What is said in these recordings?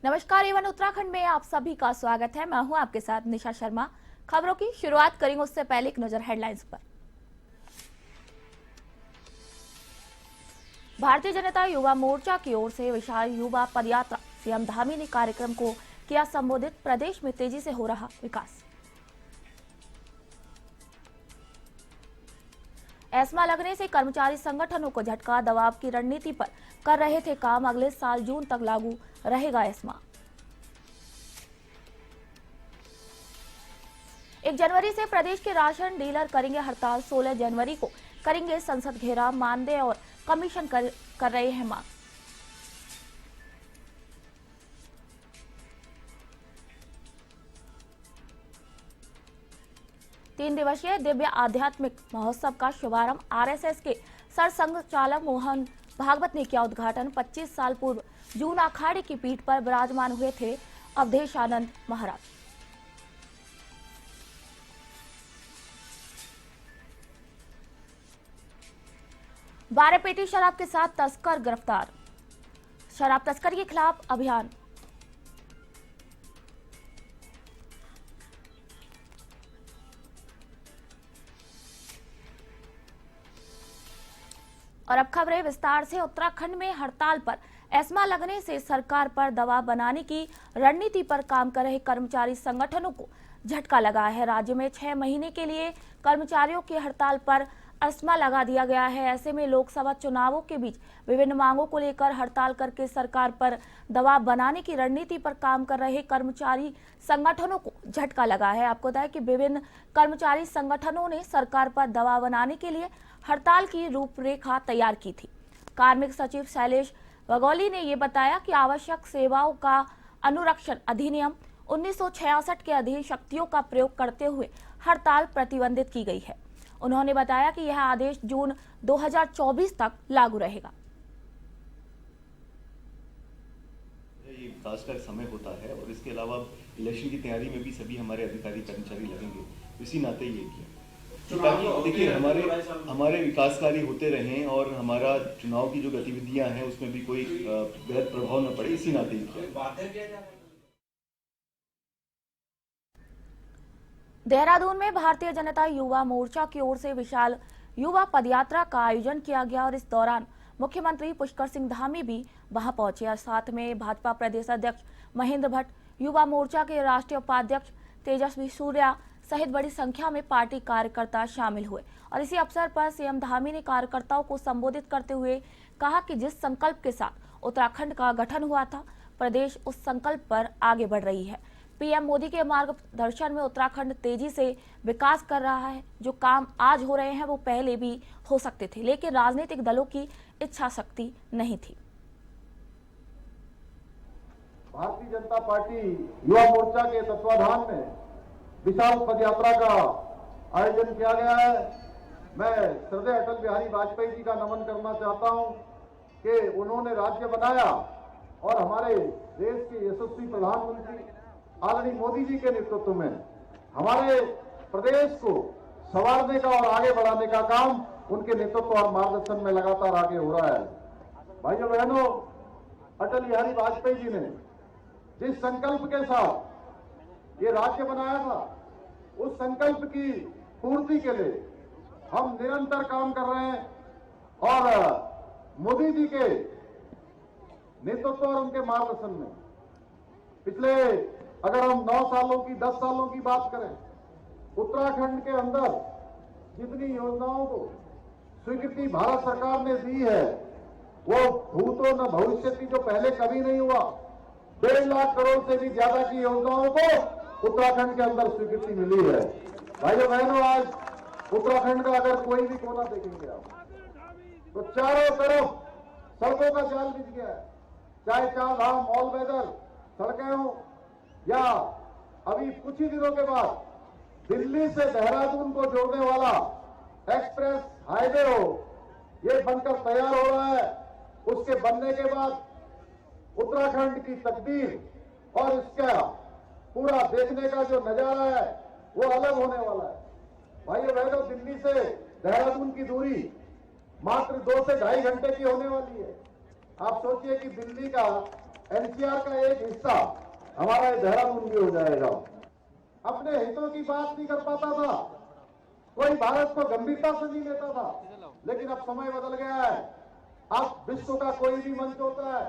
नमस्कार एवन उत्तराखंड में आप सभी का स्वागत है। मैं हूं आपके साथ निशा शर्मा। खबरों की शुरुआत करेंगे उससे पहले एक नजर हेडलाइंस पर। भारतीय जनता युवा मोर्चा की ओर से विशाल युवा पदयात्रा, सीएम धामी ने कार्यक्रम को किया संबोधित। प्रदेश में तेजी से हो रहा विकास। एस्मा लगने से कर्मचारी संगठनों को झटका, दबाव की रणनीति पर कर रहे थे काम। अगले साल जून तक लागू रहेगा एस्मा। 1 जनवरी से प्रदेश के राशन डीलर करेंगे हड़ताल। 16 जनवरी को करेंगे संसद घेराव। मानदेय और कमीशन कर रहे हैं मांग। तीन दिवसीय दिव्य आध्यात्मिक महोत्सव का शुभारंभ आरएसएस के सरसंघ चालक मोहन भागवत ने किया उद्घाटन। 25 साल पूर्व जून अखाड़े की पीठ पर विराजमान हुए थे अवधेशानंद महाराज। बारह पेटी शराब के साथ तस्कर गिरफ्तार। शराब तस्करी के खिलाफ अभियान। और अब खबरें विस्तार से। उत्तराखंड में हड़ताल पर एस्मा लगने से सरकार पर दबाव बनाने की रणनीति पर काम कर रहे कर्मचारी संगठनों को झटका लगा है। राज्य में 6 महीने के लिए कर्मचारियों की हड़ताल पर एस्मा लगा दिया गया है। ऐसे में लोकसभा चुनावों के बीच विभिन्न मांगों को लेकर हड़ताल करके सरकार पर दबाव बनाने की रणनीति पर काम कर रहे कर्मचारी संगठनों को झटका लगा है। आपको बताया कि विभिन्न कर्मचारी संगठनों ने सरकार पर दबाव बनाने के लिए हड़ताल की रूपरेखा तैयार की थी। कार्मिक सचिव शैलेश बगौली ने ये बताया कि आवश्यक सेवाओं का अनुरक्षण अधिनियम 1966 के अधीन शक्तियों का प्रयोग करते हुए हड़ताल प्रतिबंधित की गई है। उन्होंने बताया कि यह आदेश जून 2024 तक लागू रहेगा। ये विकास का समय होता है और इसके अलावा इलेक्शन की तैयारी में भी सभी हमारे अधिकारी कर्मचारी लगेंगे, इसी नाते ये किया ताकि देखिए हमारे विकास कार्य होते रहें और हमारा चुनाव की जो गतिविधियां हैं उसमें भी कोई गलत प्रभाव न पड़े, इसी नाते ही किया। देहरादून में भारतीय जनता युवा मोर्चा की ओर से विशाल युवा पदयात्रा का आयोजन किया गया और इस दौरान मुख्यमंत्री पुष्कर सिंह धामी भी वहां पहुंचे और साथ में भाजपा प्रदेश अध्यक्ष महेंद्र भट्ट, युवा मोर्चा के राष्ट्रीय उपाध्यक्ष तेजस्वी सूर्या सहित बड़ी संख्या में पार्टी कार्यकर्ता शामिल हुए। और इसी अवसर पर सीएम धामी ने कार्यकर्ताओं को संबोधित करते हुए कहा कि जिस संकल्प के साथ उत्तराखंड का गठन हुआ था, प्रदेश उस संकल्प पर आगे बढ़ रही है। पीएम मोदी के मार्गदर्शन में उत्तराखंड तेजी से विकास कर रहा है। जो काम आज हो रहे हैं वो पहले भी हो सकते थे, लेकिन राजनीतिक दलों की इच्छा शक्ति नहीं थी। भारतीय जनता पार्टी युवा मोर्चा के तत्वाधान में विशाल पदयात्रा का आयोजन किया गया है। मैं श्रद्धेय अटल बिहारी वाजपेयी जी का नमन करना चाहता हूं कि उन्होंने राज्य बनाया और हमारे देश के यशस्वी प्रधानमंत्री आदरणीय मोदी जी के नेतृत्व में हमारे प्रदेश को संवारने का और आगे बढ़ाने का काम उनके नेतृत्व और मार्गदर्शन में लगातार आगे हो रहा है। भाइयों बहनों, अटल बिहारी वाजपेयी जी ने जिस संकल्प के साथ ये राज्य बनाया था, उस संकल्प की पूर्ति के लिए हम निरंतर काम कर रहे हैं और मोदी जी के नेतृत्व और उनके मार्गदर्शन में पिछले अगर हम 9 सालों की 10 सालों की बात करें, उत्तराखंड के अंदर जितनी योजनाओं को स्वीकृति भारत सरकार ने दी है वो भूतो न भविष्य की, जो पहले कभी नहीं हुआ। 1.5 लाख करोड़ से भी ज्यादा की योजनाओं को उत्तराखंड के अंदर स्वीकृति मिली है। भाइयों बहनों, आज उत्तराखंड का अगर कोई भी कोना देखेंगे आप तो चारों तरफ सड़कों का जाल बिछ गया है। चाहे 4 धाम ऑल वेदर सड़कें हो या अभी कुछ ही दिनों के बाद दिल्ली से देहरादून को जोड़ने वाला एक्सप्रेस हाईवे हो, ये बनकर तैयार हो रहा है। उसके बनने के बाद उत्तराखंड की तकदीर और इसका पूरा देखने का जो नजारा है वो अलग होने वाला है। भाइयों बहनों, दिल्ली से देहरादून की दूरी मात्र 2 से ढाई घंटे की होने वाली है। आप सोचिए कि दिल्ली का एनसीआर का एक हिस्सा हमारा देहरादून भी हो जाएगा। अपने हितों की बात नहीं कर पाता था, कोई भारत को गंभीरता से नहीं लेता था, लेकिन अब समय बदल गया है। अब विश्व का कोई भी मंच होता है,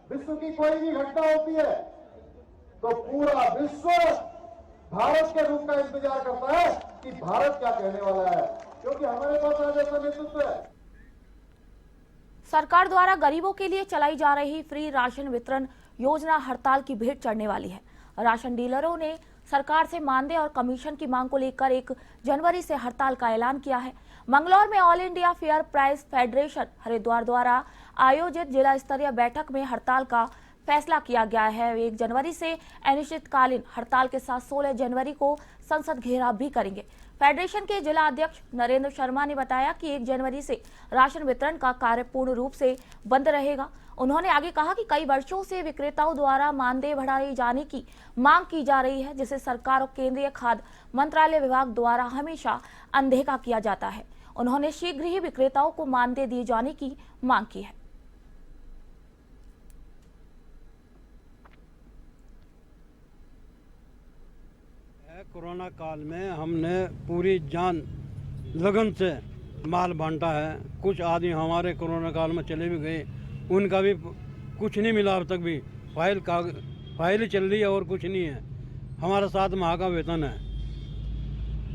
विश्व की कोई भी घटना होती है तो पूरा विश्व भारत के रूप का इंतजार करता है कि भारत क्या कहने वाला है, क्योंकि हमारे पास आज ऐसा नेतृत्व है। सरकार द्वारा गरीबों के लिए चलाई जा रही फ्री राशन वितरण योजना हड़ताल की भेंट चढ़ने वाली है। राशन डीलरों ने सरकार से मानदेय और कमीशन की मांग को लेकर 1 जनवरी से हड़ताल का ऐलान किया है। मंगलौर में all India fair price federation Haridwar द्वारा आयोजित जिला स्तरीय बैठक में हड़ताल का फैसला किया गया है। 1 जनवरी से अनिश्चितकालीन हड़ताल के साथ 16 जनवरी को संसद घेराव भी करेंगे। फेडरेशन के जिला अध्यक्ष नरेंद्र शर्मा ने बताया कि 1 जनवरी से राशन वितरण का कार्य पूर्ण रूप से बंद रहेगा। उन्होंने आगे कहा कि कई वर्षों से विक्रेताओं द्वारा मानदेय बढ़ाए जाने की मांग की जा रही है, जिसे सरकार और केंद्रीय खाद्य मंत्रालय विभाग द्वारा हमेशा अनदेखा किया जाता है। उन्होंने शीघ्र ही विक्रेताओं को मानदेय दिए जाने की मांग की है। कोरोना काल में हमने पूरी जान लगन से माल बांटा है। कुछ आदमी हमारे कोरोना काल में चले भी गए, उनका भी कुछ नहीं मिला अब तक भी। फाइल ही चल रही है और कुछ नहीं है। हमारा 7 माह का वेतन है,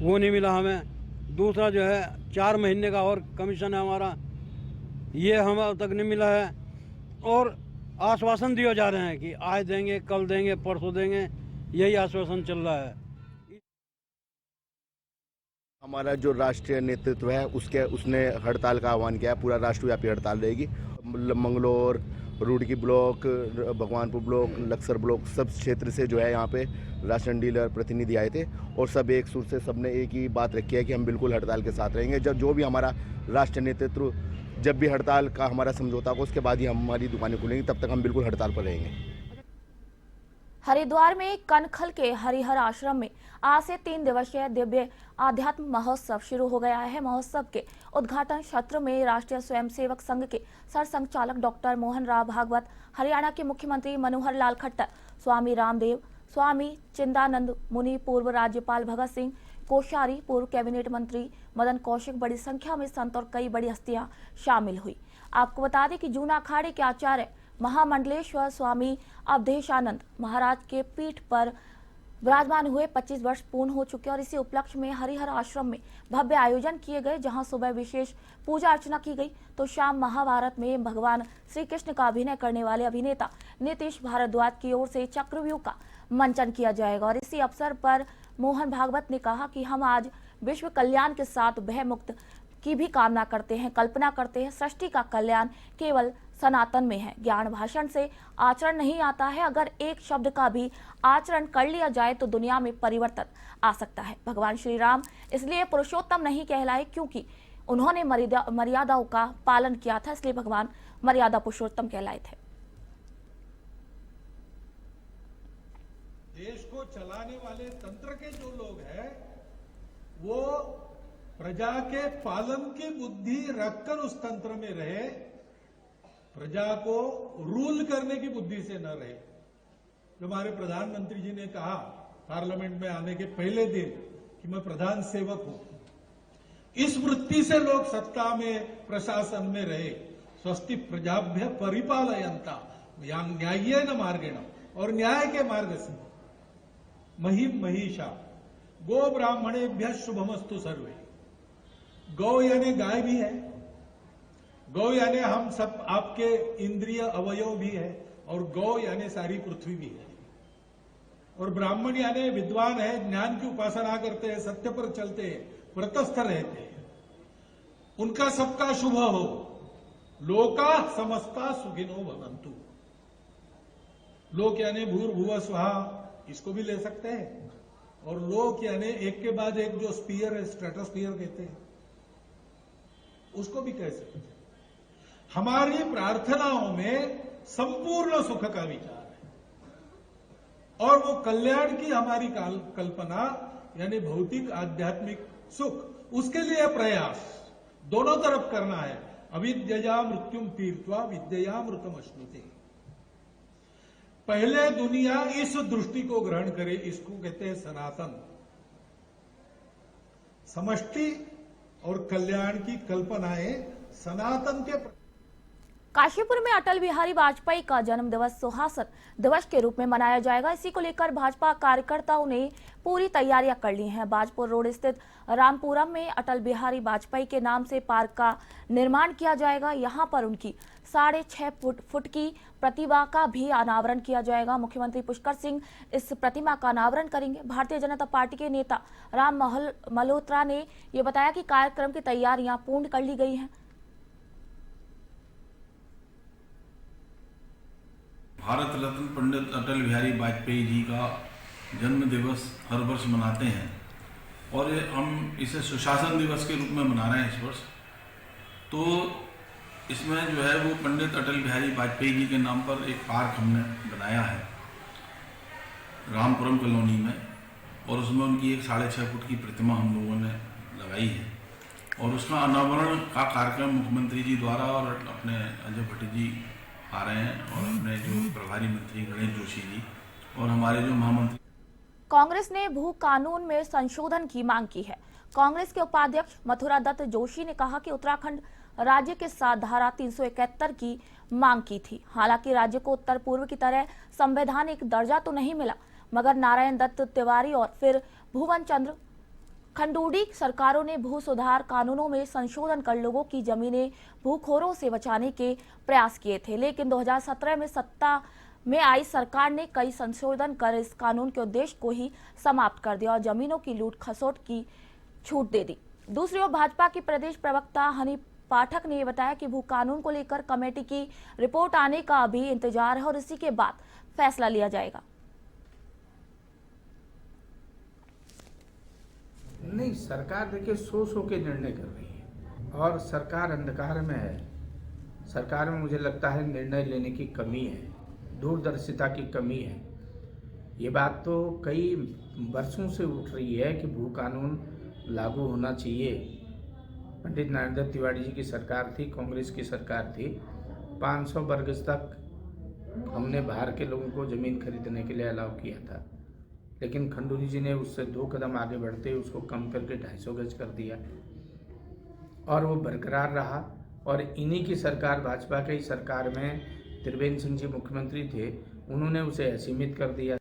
वो नहीं मिला हमें। दूसरा जो है 4 महीने का और कमीशन है हमारा, ये हमें अब तक नहीं मिला है। और आश्वासन दिए जा रहे हैं कि आज देंगे, कल देंगे, परसों देंगे, यही आश्वासन चल रहा है। हमारा जो राष्ट्रीय नेतृत्व है उसने हड़ताल का आह्वान किया है। पूरा राष्ट्रव्यापी हड़ताल रहेगी। Manglaur, Roorkee block, Bhagwanpur block, Laksar block, सब क्षेत्र से जो है यहाँ पे राशन डीलर प्रतिनिधि आए थे और सब एक सुर से सबने एक ही बात रखी है कि हम बिल्कुल हड़ताल के साथ रहेंगे। जब जो भी हमारा राष्ट्रीय नेतृत्व जब भी हड़ताल का हमारा समझौता हो उसके बाद ही हमारी दुकानें खुलेंगी, तब तक हम बिल्कुल हड़ताल पर रहेंगे। हरिद्वार में कनखल के हरिहर आश्रम में आज से 3 दिवसीय दिव्य आध्यात्म महोत्सव शुरू हो गया है। महोत्सव के उद्घाटन सत्र में राष्ट्रीय स्वयंसेवक संघ के सरसंघचालक डॉक्टर मोहन राव भागवत, हरियाणा के मुख्यमंत्री मनोहर लाल खट्टर, स्वामी रामदेव, स्वामी चिंदानंद मुनि, पूर्व राज्यपाल भगत सिंह कोश्यारी, पूर्व कैबिनेट मंत्री मदन कौशिक, बड़ी संख्या में संत और कई बड़ी हस्तियां शामिल हुई। आपको बता दें कि जूना अखाड़े के आचार्य महामंडलेश्वर स्वामी अवधेशानंद महाराज के पीठ पर विराजमान हुए 25 वर्ष पूर्ण हो चुके और इसी उपलक्ष्य में हरिहर आश्रम में भव्य आयोजन किए गए, जहां सुबह विशेष पूजा अर्चना की गई तो शाम महाभारत में भगवान श्री कृष्ण का अभिनय करने वाले अभिनेता नीतीश भारद्वाज की ओर से चक्रव्यूह का मंचन किया जाएगा। और इसी अवसर पर मोहन भागवत ने कहा कि हम आज विश्व कल्याण के साथ भय मुक्त की भी कामना करते हैं, कल्पना करते हैं। सृष्टि का कल्याण केवल सनातन में है। ज्ञान भाषण से आचरण नहीं आता है, अगर एक शब्द का भी आचरण कर लिया जाए तो दुनिया में परिवर्तन आ सकता है। भगवान श्री राम इसलिए पुरुषोत्तम नहीं कहलाए क्योंकि उन्होंने मर्यादाओं का पालन किया था, इसलिए भगवान मर्यादा पुरुषोत्तम कहलाए थे। देश को चलाने वाले तंत्र के जो लोग हैं वो प्रजा के पालन की बुद्धि रखकर उस तंत्र में रहे, प्रजा को रूल करने की बुद्धि से न रहे। जो हमारे प्रधानमंत्री जी ने कहा पार्लियामेंट में आने के पहले दिन कि मैं प्रधान सेवक हूं, इस वृत्ति से लोग सत्ता में प्रशासन में रहे। स्वस्ति प्रजाभ्य परिपालयन्ता न्याय्येन मार्गेण, और न्याय के मार्ग से महिम महिषा गो ब्राह्मणेभ्य शुभमस्तु सर्वे। गौ यानी गाय भी है, गौ यानी हम सब आपके इंद्रिय अवयव भी है, और गौ यानी सारी पृथ्वी भी है। और ब्राह्मण यानी विद्वान है, ज्ञान की उपासना करते हैं, सत्य पर चलते हैं, व्रतस्थ रहते हैं। उनका सबका शुभ हो। लोका समस्ता सुखिनो भवन्तु। लोक यानी भूर्भुवः स्वः, इसको भी ले सकते हैं। और लोक यानी एक के बाद एक जो स्पीयर है, स्ट्रेटोस्फीयर कहते हैं, उसको भी कह सकते हैं। हमारी प्रार्थनाओं में संपूर्ण सुख का विचार है, और वो कल्याण की हमारी कल्पना यानी भौतिक आध्यात्मिक सुख, उसके लिए प्रयास दोनों तरफ करना है। अविद्यया मृत्युम तीर्त्वा विद्यया मृतमश्नुते। पहले दुनिया इस दृष्टि को ग्रहण करे, इसको कहते हैं सनातन। समष्टि और कल्याण की कल्पनाएं सनातन के काशीपुर में अटल बिहारी वाजपेयी का जन्म दिवस सुहासन दिवस के रूप में मनाया जाएगा। इसी को लेकर भाजपा कार्यकर्ताओं ने पूरी तैयारियां कर ली हैं। बाजपुर रोड स्थित रामपुरम में अटल बिहारी वाजपेयी के नाम से पार्क का निर्माण किया जाएगा। यहां पर उनकी 6.5 फुट की प्रतिमा का भी अनावरण किया जाएगा। मुख्यमंत्री पुष्कर सिंह इस प्रतिमा का अनावरण करेंगे। भारतीय जनता पार्टी के नेता राम मल्होत्रा ने ये बताया कि कार्यक्रम की तैयारियां पूर्ण कर ली गई हैं। भारत रत्न पंडित अटल बिहारी वाजपेयी जी का जन्म दिवस हर वर्ष मनाते हैं और हम इसे सुशासन दिवस के रूप में मना रहे हैं इस वर्ष। तो इसमें जो है वो पंडित अटल बिहारी वाजपेयी जी के नाम पर एक पार्क हमने बनाया है रामपुरम कॉलोनी में, और उसमें उनकी एक 6.5 फुट की प्रतिमा हम लोगों ने लगाई है और उसका अनावरण का कार्यक्रम मुख्यमंत्री जी द्वारा और अपने अजय भट्ट जी आ रहे हैं और अपने जो प्रभारी मंत्री गणेश जोशी जी और हमारे जो महामंत्री। कांग्रेस ने भू कानून में संशोधन की मांग की है। कांग्रेस के उपाध्यक्ष मथुरा दत्त जोशी ने कहा कि उत्तराखंड राज्य के साथ धारा 371 की मांग की थी। हालांकि राज्य को उत्तर पूर्व की तरह संवैधानिक दर्जा तो नहीं मिला, मगर नारायण दत्त तिवारी और फिर भुवन चंद्र खंडूड़ी सरकारों ने भू सुधार कानूनों में संशोधन कर लोगों की जमीनें भूखोरों से बचाने के प्रयास किए थे। लेकिन 2017 में सत्ता में आई सरकार ने कई संशोधन कर इस कानून के उद्देश्य को ही समाप्त कर दिया और जमीनों की लूट खसोट की छूट दे दी। दूसरी ओर भाजपा की प्रदेश प्रवक्ता हनी पाठक ने बताया कि भू कानून को लेकर कमेटी की रिपोर्ट आने का अभी इंतजार है और इसी के बाद फैसला लिया जाएगा। नहीं, सरकार देखिए सो के निर्णय कर रही है और सरकार अंधकार में है। सरकार में मुझे लगता है निर्णय लेने की कमी है, दूरदर्शिता की कमी है। ये बात तो कई वर्षों से उठ रही है कि भू कानून लागू होना चाहिए। पंडित नारायण दत्त तिवारी जी की सरकार थी, कांग्रेस की सरकार थी। 500 वर्ग तक हमने बाहर के लोगों को ज़मीन खरीदने के लिए अलाउ किया था, लेकिन खंडूरी जी ने उससे 2 कदम आगे बढ़ते उसको कम करके 250 गज कर दिया और वो बरकरार रहा। और इन्हीं की सरकार, भाजपा की सरकार में त्रिवेंद्र सिंह जी मुख्यमंत्री थे, उन्होंने उसे असीमित कर दिया।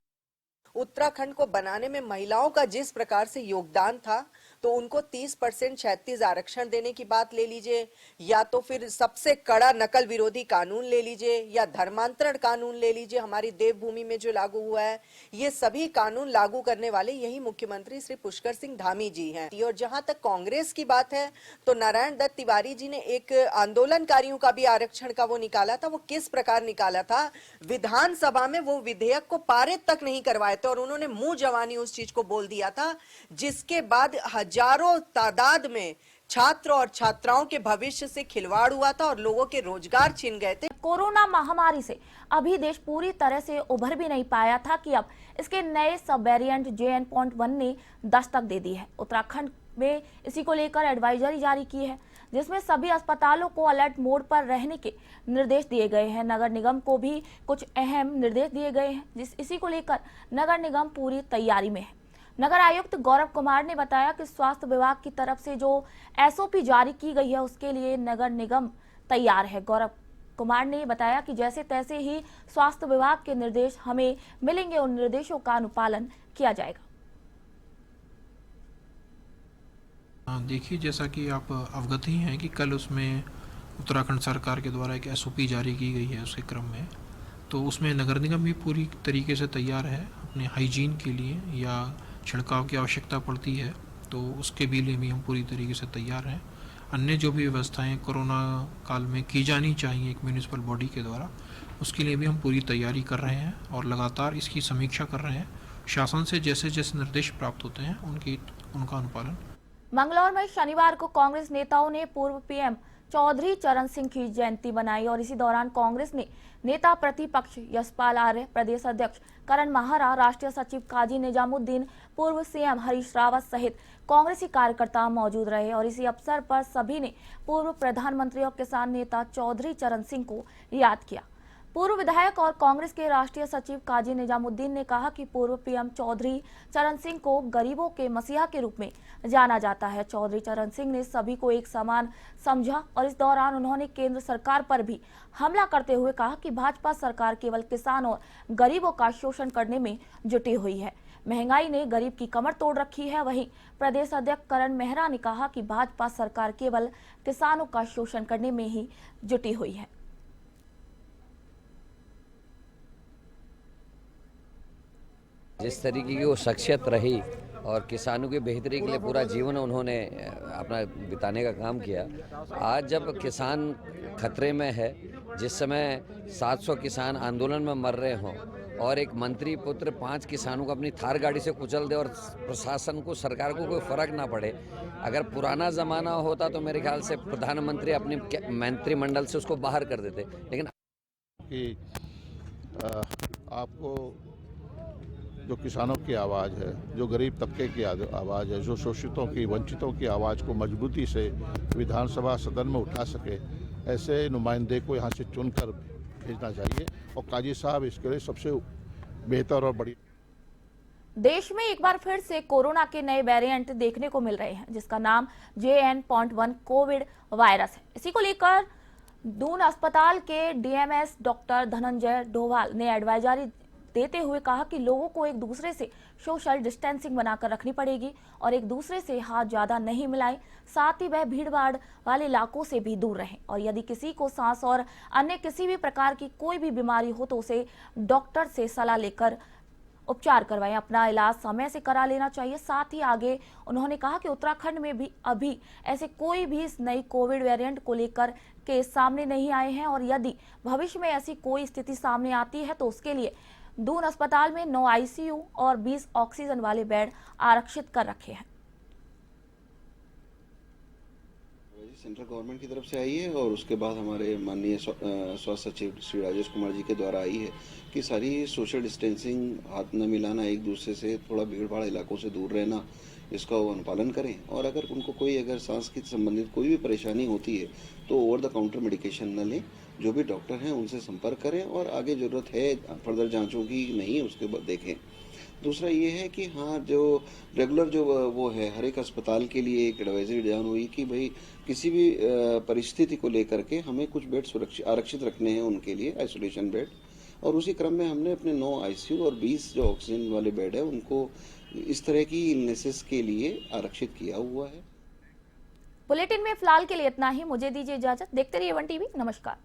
उत्तराखंड को बनाने में महिलाओं का जिस प्रकार से योगदान था, तो उनको 30% 36 आरक्षण देने की बात ले लीजिए, या तो फिर सबसे कड़ा नकल विरोधी कानून ले लीजिए, या धर्मांतरण कानून ले लीजिए हमारी देवभूमि में जो लागू हुआ है, ये सभी कानून लागू करने वाले यही मुख्यमंत्री श्री पुष्कर सिंह धामी जी हैं। और जहां तक कांग्रेस की बात है, तो नारायण दत्त तिवारी जी ने एक आंदोलनकारियों का भी आरक्षण का वो निकाला था। वो किस प्रकार निकाला था, विधानसभा में वो विधेयक को पारित तक नहीं करवाए थे और उन्होंने मुंह जवानी उस चीज को बोल दिया था, जिसके बाद हजारों तादाद में छात्र और छात्राओं के भविष्य से खिलवाड़ हुआ था और लोगों के रोजगार छिन गए थे। कोरोना महामारी से अभी देश पूरी तरह से उभर भी नहीं पाया था कि अब इसके नए सब वेरिएंट JN.1 ने दस्तक दे दी है। उत्तराखंड में इसी को लेकर एडवाइजरी जारी की है, जिसमें सभी अस्पतालों को अलर्ट मोड पर रहने के निर्देश दिए गए हैं। नगर निगम को भी कुछ अहम निर्देश दिए गए हैं, इसी को लेकर नगर निगम पूरी तैयारी में है। नगर आयुक्त गौरव कुमार ने बताया कि स्वास्थ्य विभाग की तरफ से जो SOP जारी की गई है, उसके लिए नगर निगम तैयार है। गौरव कुमार ने बताया कि जैसे तैसे ही स्वास्थ्य विभाग के निर्देश हमें मिलेंगे, उन निर्देशों का अनुपालन किया जाएगा। देखिए, जैसा कि आप अवगत ही हैं कि कल उसमें उत्तराखंड सरकार के द्वारा एक SOP जारी की गई है। उसके क्रम में तो उसमें नगर निगम भी पूरी तरीके से तैयार है अपने हाइजीन के लिए, या छिड़काव की आवश्यकता पड़ती है तो उसके भी लिए भी हम पूरी तरीके से तैयार हैं। अन्य जो भी व्यवस्थाएं कोरोना काल में की जानी चाहिए एक म्यूनिसिपल बॉडी के द्वारा, उसके लिए भी हम पूरी तैयारी कर रहे हैं और लगातार इसकी समीक्षा कर रहे हैं। शासन से जैसे जैसे निर्देश प्राप्त होते हैं उनका अनुपालन। मंगलौर में शनिवार को कांग्रेस नेताओं ने पूर्व PM चौधरी चरण सिंह की जयंती बनाई और इसी दौरान कांग्रेस ने नेता प्रतिपक्ष यशपाल आर्य, प्रदेश अध्यक्ष करण महारा, राष्ट्रीय सचिव काजी निजामुद्दीन, पूर्व CM हरीश रावत सहित कांग्रेसी कार्यकर्ता मौजूद रहे और इसी अवसर पर सभी ने पूर्व प्रधानमंत्री और किसान नेता चौधरी चरण सिंह को याद किया। पूर्व विधायक और कांग्रेस के राष्ट्रीय सचिव काजी निजामुद्दीन ने कहा कि पूर्व पीएम चौधरी चरण सिंह को गरीबों के मसीहा के रूप में जाना जाता है। चौधरी चरण सिंह ने सभी को एक समान समझा और इस दौरान उन्होंने केंद्र सरकार पर भी हमला करते हुए कहा कि भाजपा सरकार केवल किसान और गरीबों का शोषण करने में जुटी हुई है। महंगाई ने गरीब की कमर तोड़ रखी है। वहीं प्रदेश अध्यक्ष करण मेहरा ने कहा कि भाजपा सरकार केवल किसानों का शोषण करने में ही जुटी हुई है। जिस तरीके की वो शख्सियत रही और किसानों की बेहतरी के लिए पूरा जीवन उन्होंने अपना बिताने का काम किया। आज जब किसान खतरे में है, जिस समय 700 किसान आंदोलन में मर रहे हों और एक मंत्री पुत्र 5 किसानों को अपनी थार गाड़ी से कुचल दे और प्रशासन को, सरकार को कोई फर्क ना पड़े। अगर पुराना ज़माना होता तो मेरे ख्याल से प्रधानमंत्री अपने मंत्रिमंडल से उसको बाहर कर देते। लेकिन कि आपको जो किसानों की आवाज़ है, जो गरीब तबके की आवाज़ है, जो शोषितों की, वंचितों की आवाज़ को मजबूती से विधानसभा सदन में उठा सके, ऐसे नुमाइंदे को यहाँ से चुनकर भेजना चाहिए और काजी साहब इसके लिए सबसे बेहतर और बड़ी। देश में एक बार फिर से कोरोना के नए वेरिएंट देखने को मिल रहे हैं, जिसका नाम JN.1 कोविड वायरस है। इसी को लेकर दून अस्पताल के DMS डॉक्टर धनंजय डोभाल ने एडवाइजरी देते हुए कहा कि लोगों को एक दूसरे से सोशल डिस्टेंसिंग बनाकर रखनी पड़ेगी और एक दूसरे से हाथ ज्यादा नहीं मिलाएं। साथ ही वह भीड़भाड़ वाले इलाकों से भी दूर रहें और यदि किसी को सांस और अन्य किसी भी प्रकार की कोई भी बीमारी हो तो उसे डॉक्टर से सलाह लेकर उपचार करवाएं। अपना इलाज समय से करा लेना चाहिए। साथ ही आगे उन्होंने कहा कि उत्तराखंड में भी अभी ऐसे कोई भी इस नई कोविड वेरिएंट को लेकर केस सामने नहीं आए हैं और यदि भविष्य में ऐसी कोई स्थिति सामने आती है तो उसके लिए दून अस्पताल में 9 ICU और 20 ऑक्सीजन वाले बेड आरक्षित कर रखे हैं। सेंट्रल गवर्नमेंट की तरफ से आई है और उसके बाद हमारे माननीय स्वास्थ्य सचिव श्री राजेश कुमार जी के द्वारा आई है कि सारी सोशल डिस्टेंसिंग, हाथ न मिलाना, एक दूसरे से थोड़ा भीड़ भाड़ इलाकों से दूर रहना, इसका वो अनुपालन करें। और अगर उनको कोई अगर सांस की संबंधित कोई भी परेशानी होती है तो ओवर द काउंटर मेडिकेशन न लें, जो भी डॉक्टर हैं उनसे संपर्क करें और आगे ज़रूरत है फर्दर जांचों की नहीं उसके बाद देखें। दूसरा ये है कि हाँ, जो रेगुलर जो वो है, हर एक अस्पताल के लिए एक एडवाइजरी डाउन हुई कि भाई किसी भी परिस्थिति को लेकर के हमें कुछ बेड आरक्षित रखने हैं उनके लिए, आइसोलेशन बेड। और उसी क्रम में हमने अपने 9 ICU और 20 जो ऑक्सीजन वाले बेड है उनको इस तरह की इलनेसेस के लिए आरक्षित किया हुआ है। बुलेटिन में फिलहाल के लिए इतना ही। मुझे दीजिए इजाजत। देखते रहिए 1 TV। नमस्कार।